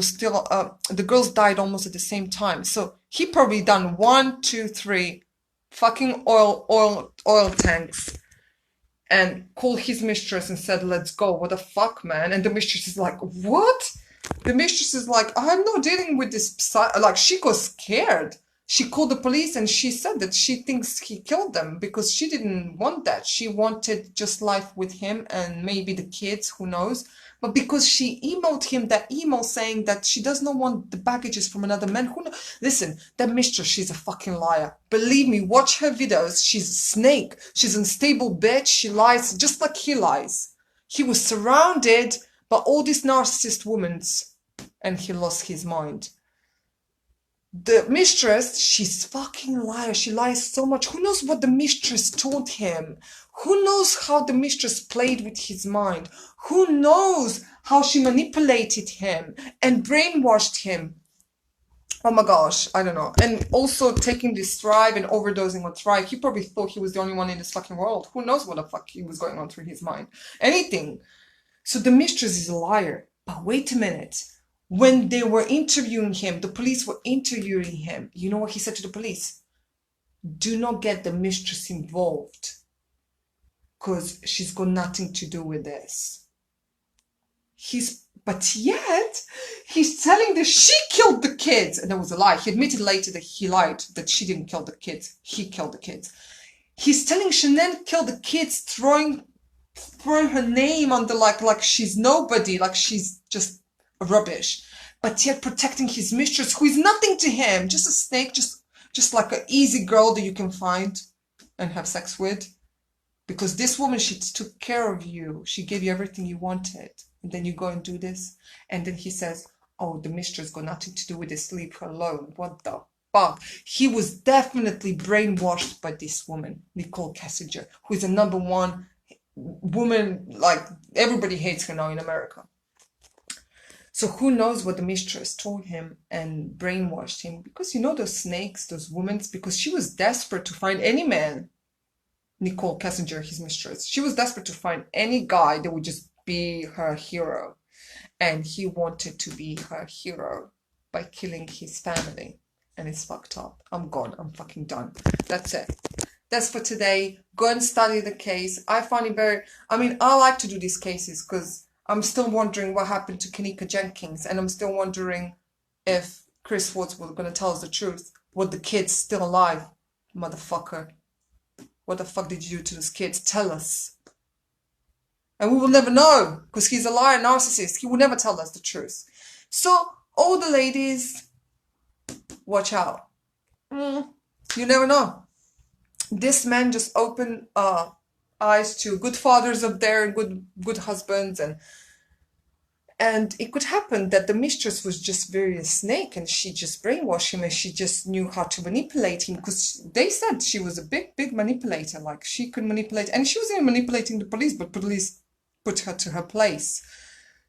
died almost at the same time. So he probably done 1, 2, 3 fucking oil tanks and called his mistress and said, let's go. What the fuck, man? And the mistress is like, what? The mistress is like, I'm not dealing with this. Like, she got scared. She called the police and she said that she thinks he killed them because she didn't want that. She wanted just life with him and maybe the kids, who knows. But because she emailed him that email saying that she does not want the baggages from another man, who knows? Listen, that mistress, she's a fucking liar. Believe me, watch her videos. She's a snake. She's an unstable bitch. She lies just like he lies. He was surrounded by all these narcissist women and he lost his mind. The mistress, she's fucking liar. She lies so much. Who knows what the mistress told him? Who knows how the mistress played with his mind? Who knows how she manipulated him and brainwashed him? Oh my gosh, I don't know. And also taking this thrive and overdosing on thrive. He probably thought he was the only one in this fucking world. Who knows what the fuck he was going on through his mind? Anything. So the mistress is a liar. But wait a minute. When they were interviewing him, the police were interviewing him. You know what he said to the police? Do not get the mistress involved, because she's got nothing to do with this. But yet, he's telling that she killed the kids. And that was a lie. He admitted later that he lied, that she didn't kill the kids. He killed the kids. He's telling Shanann killed the kids, throwing her name under like she's nobody, like she's just rubbish, but yet protecting his mistress, who is nothing to him, just a snake, just like an easy girl that you can find and have sex with. Because this woman, she took care of you, she gave you everything you wanted, and then you go and do this. And then he says, oh, the mistress got nothing to do with this, leave her alone. What the fuck? He was definitely brainwashed by this woman, Nicole Kessinger, who is the #1 woman, like everybody hates her now in America. So who knows what the mistress told him and brainwashed him? Because you know those snakes, those women, because she was desperate to find any man, Nicole Kessinger, his mistress. She was desperate to find any guy that would just be her hero. And he wanted to be her hero by killing his family. And it's fucked up. I'm gone. I'm fucking done. That's it. That's for today. Go and study the case. I find it I like to do these cases because I'm still wondering what happened to Kanika Jenkins, and I'm still wondering if Chris Watts was going to tell us the truth. Were the kids still alive? Motherfucker. What the fuck did you do to those kids? Tell us. And we will never know, because he's a liar, narcissist. He will never tell us the truth. So, all the ladies, watch out. You never know. This man just opened eyes to good fathers up there, good husbands, and it could happen that the mistress was just very a snake and she just brainwashed him and she just knew how to manipulate him, because they said she was a big manipulator, like she could manipulate, and she was even manipulating the police, but police put her to her place.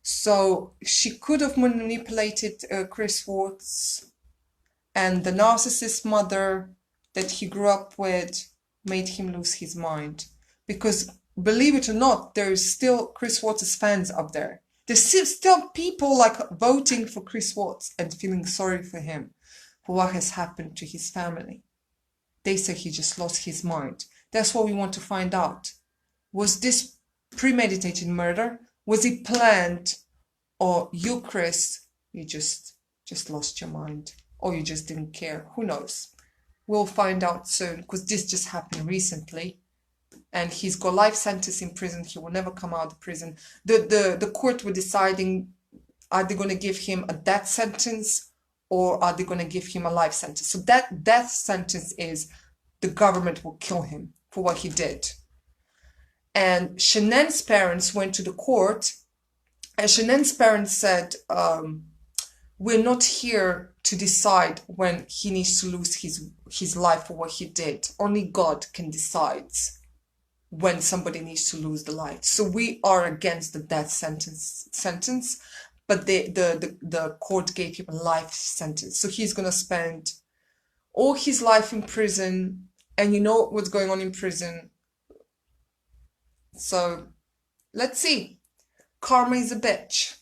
So she could have manipulated Chris Watts, and the narcissist mother that he grew up with made him lose his mind. Because believe it or not, there's still Chris Watts' fans up there. There's still people like voting for Chris Watts and feeling sorry for him for what has happened to his family. They say he just lost his mind. That's what we want to find out. Was this premeditated murder? Was it planned? Or you, Chris, you just lost your mind? Or you just didn't care? Who knows? We'll find out soon, because this just happened recently. And he's got life sentence in prison. He will never come out of prison. The court were deciding, are they going to give him a death sentence or are they going to give him a life sentence? So that death sentence is the government will kill him for what he did. And Shanann's parents went to the court, and Shanann's parents said, we're not here to decide when he needs to lose his life for what he did. Only God can decide when somebody needs to lose the life. So we are against the death sentence, but the court gave him a life sentence. So he's gonna spend all his life in prison, and you know what's going on in prison. So let's see. Karma is a bitch.